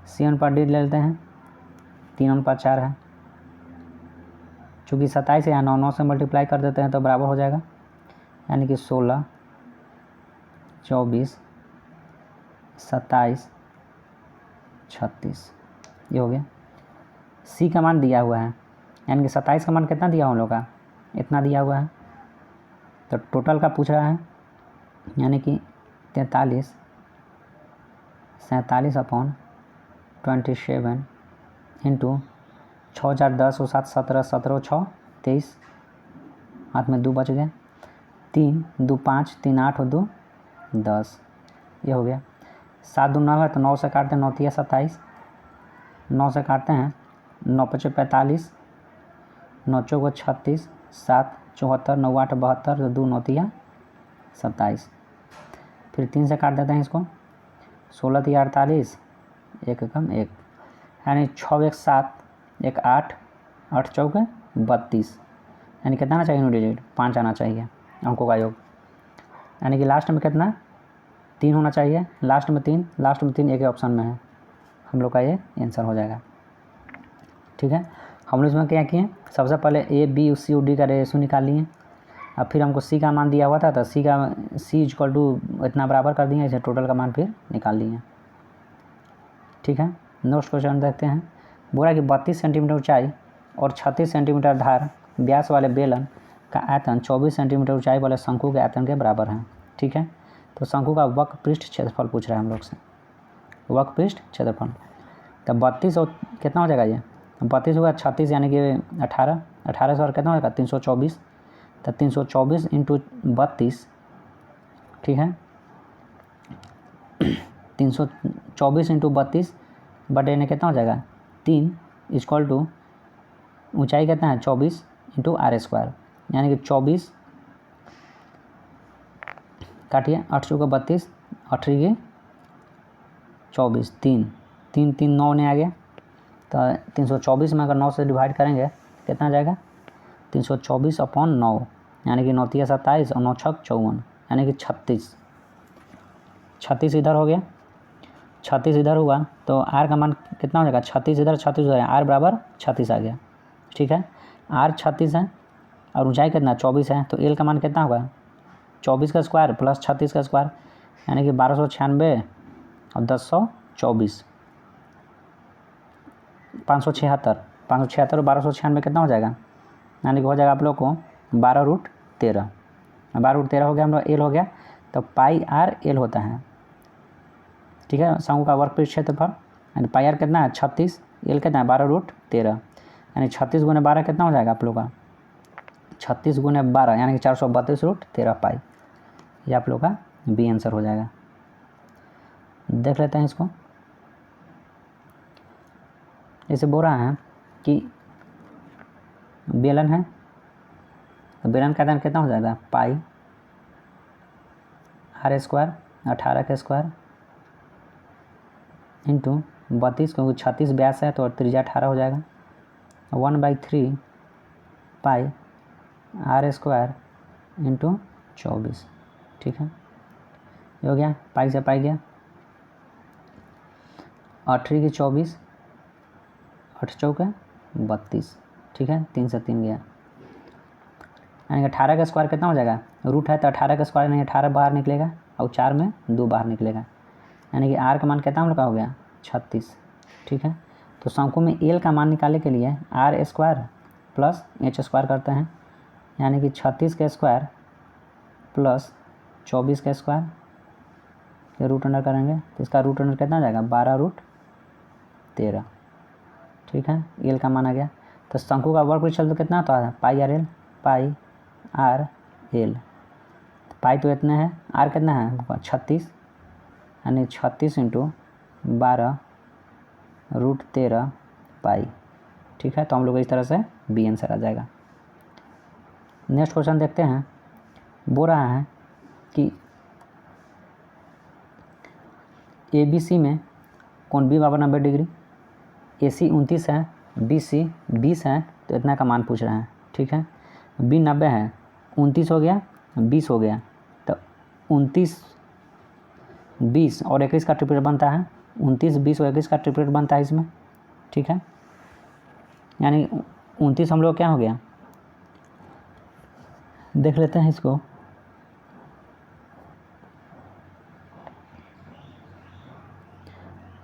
Speaker 1: सी अनुपात डी ले लेते हैं 3:4 है। चूँकि 27 है यहाँ 9 से मल्टीप्लाई कर देते हैं तो बराबर हो जाएगा, यानी कि 16 24 27 36 ये हो गया। सी का मान दिया हुआ है, यानी कि 27 का मान कितना दिया हम लोग का इतना दिया हुआ है। तो टोटल का पूछ रहा है, यानी कि 43 47/27 इंटू 6010 और 7 17 17 6 23, हाथ में 2 बच गए, 3 2 5 3 8 और 2 10 ये हो गया। 7 2 9 है तो 9 से काटते हैं 9 3 27, 9 से काटते हैं 9 5 45, 9 4 36, 7 74 9 8 72, तो 2 9 3 27। फिर 3 से काट देते हैं इसको, 16 3 48, 1 कम 1, यानी 6 1 7 1 8 8 चौके 32, यानी कितना आना चाहिए नो डिजिट 5 आना चाहिए अंकों का योग। यानी कि लास्ट में कितना 3 होना चाहिए, लास्ट में 3 एक ही ऑप्शन में है, हम लोग का ये आंसर हो जाएगा। ठीक है, हम लोग इसमें क्या किए, सबसे पहले ए बी सी और डी का रेशो निकाल लिए। अब फिर हमको सी का मान दिया हुआ था तो सी इक्वल टू इतना बराबर कर दिए, इसे टोटल का मान फिर निकाल लिए। ठीक है, नेक्स्ट क्वेश्चन देखते हैं। बोला कि 32 सेंटीमीटर ऊंचाई और 36 सेंटीमीटर धार व्यास वाले बेलन का आयतन 24 सेंटीमीटर ऊंचाई वाले शंकु के आयतन के बराबर है। ठीक है, तो शंकु का वक्र पृष्ठ क्षेत्रफल पूछ रहा है हम लोग से, वक्र पृष्ठ क्षेत्रफल। तो 32 और कितना हो जाएगा, ये 32 होगा 36 यानी कि 18 से और कितना होगा 324। तो 324 इंटू 32, ठीक है, 324 इंटू 32 बटे ने कितना हो जाएगा 3 इक्वल टू ऊंचाई कितना है 24 इंटू आर स्क्वायर, यानी कि 24 काटिए 8 चौका 32, 8 के 24, 3 9 ने आ गया। तो 324 में अगर 9 से डिवाइड करेंगे कितना जाएगा 324 अपॉन 9, यानी कि 9 तिया 27 और 9 छक 54, यानी कि 36 इधर हो गया, 36 इधर हुआ तो आर का मान कितना हो जाएगा 36 इधर 36 हो गया, आर बराबर 36 आ गया। ठीक है, आर 36 है और ऊंचाई कितना 24 है, तो एल का मान कितना होगा 24 का स्क्वायर प्लस 36 का स्क्वायर, यानी कि 1296 और 1024 576 और 1296 कितना हो जाएगा, यानी कि हो जाएगा आप लोग को 12√13 हो गया, हम लोग एल हो गया। तो पाई आर एल होता है। ठीक है, शंकु का वर्ग पृष्ठ क्षेत्रफल यानी पाई आर कितना है 36, एल कितना है 12√13, यानी 36 गुने 12 कितना हो जाएगा आप लोग का 36 गुने 12 यानी कि 432√13 पाई, ये आप लोग का बी आंसर हो जाएगा। देख लेते हैं इसको। जैसे बोल रहा है कि बेलन है, तो बेलन का आयतन कितना हो जाएगा पाई आर स्क्वायर 18 का स्क्वायर इंटू 32, क्योंकि 36 व्यास है तो त्रिज्या 18 हो जाएगा, 1/3 पाई आर स्क्वायर इंटू 24। ठीक है, ये हो गया, पाई से पाई गया, 8 की 24, 8 चौके 32। ठीक है, 3 से 3 गया, यानी कि 18 का स्क्वायर कितना हो जाएगा, रूट है तो 18 का स्क्वायर नहीं 18 बाहर निकलेगा और 4 में 2 बाहर निकलेगा, यानी कि आर का मान कितना हम लोग का हो गया 36। ठीक है, तो शंकु में एल का मान निकालने के लिए R square plus H square करते हैं, यानी कि 36 का स्क्वायर प्लस 24 का स्क्वायर के रूट अंडर करेंगे तो इसका रूट अंडर कितना जाएगा 12√13। ठीक है, एल का मान आ गया। तो शंकु का वर्ग पृष्ठ क्षेत्रफल कितना होता है पाई आर एल, पाई आर एल, पाई तो इतने हैं, आर कितना है 36, यानी 36 इंटू 12√13 पाई। ठीक है, तो हम लोग इस तरह से बी आंसर आ जाएगा। नेक्स्ट क्वेश्चन देखते हैं। बोल रहा है कि ए बी सी में कोण बी बराबर 90 डिग्री, ए सी 29 है, बी सी 20 है, तो इतना का मान पूछ रहे हैं। ठीक है, बी 90 है, 29 हो गया 20 हो गया, तो 29 20 और 21 का ट्रिपलेट बनता है, 29 20 और 21 का ट्रिपलेट बनता है इसमें। ठीक है, यानी 29 हम लोग क्या हो गया, देख लेते हैं इसको।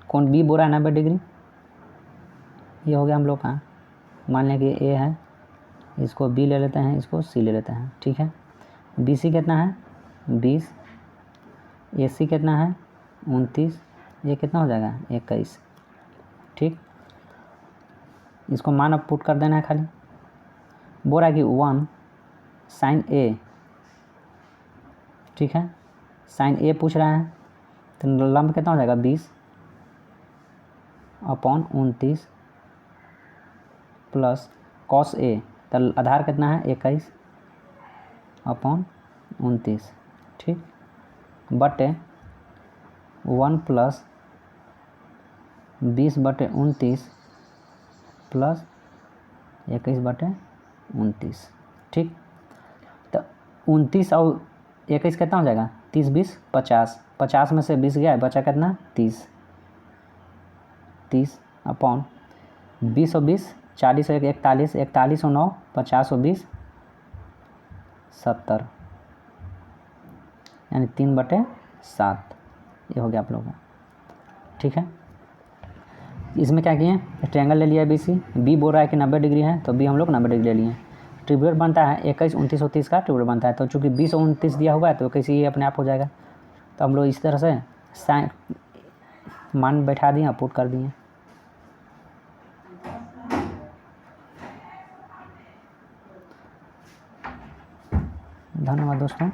Speaker 1: कोण बी बोला है 90 डिग्री, ये हो गया हम लोग का, मान लें कि ए है, इसको बी ले लेते हैं, इसको सी ले लेते हैं। ठीक है, बी सी कितना है 20, ए सी कितना है 29, ये कितना हो जाएगा 21। ठीक, इसको मान अब पुट कर देना है खाली। बोल रहा है कि 1 साइन ए, ठीक है, साइन ए पूछ रहा है, तो लंब कितना हो जाएगा 20 अपॉन 29 प्लस कॉस ए, तो आधार कितना है 21 अपॉन 29। ठीक, बटे 1 प्लस 20 बटे 29 प्लस 21 बटे 29। ठीक, तो 29 और 21 कितना हो जाएगा, 30 20 50, 50 में से 20 गया, बचा कितना 30, 30 अपॉन 20 और 20, 40 और 41, 41 और 9, 50 और 20, 70, यानी 3/7 ये हो गया आप लोगों का। ठीक है, इसमें क्या किए, ट्रायंगल ले लिया BC, बी बोल रहा है कि 90 डिग्री है, तो बी हम लोग 90 डिग्री ले लिए। ट्रिब्यूट बनता है 21 29 और 30 का ट्रिब्यूट बनता है, तो चूँकि 20 और 29 दिया हुआ है तो कैसे ये अपने आप हो जाएगा। तो हम लोग इस तरह से साइन मान बैठा दिए, पुट कर दिए। धन्यवाद दोस्तों।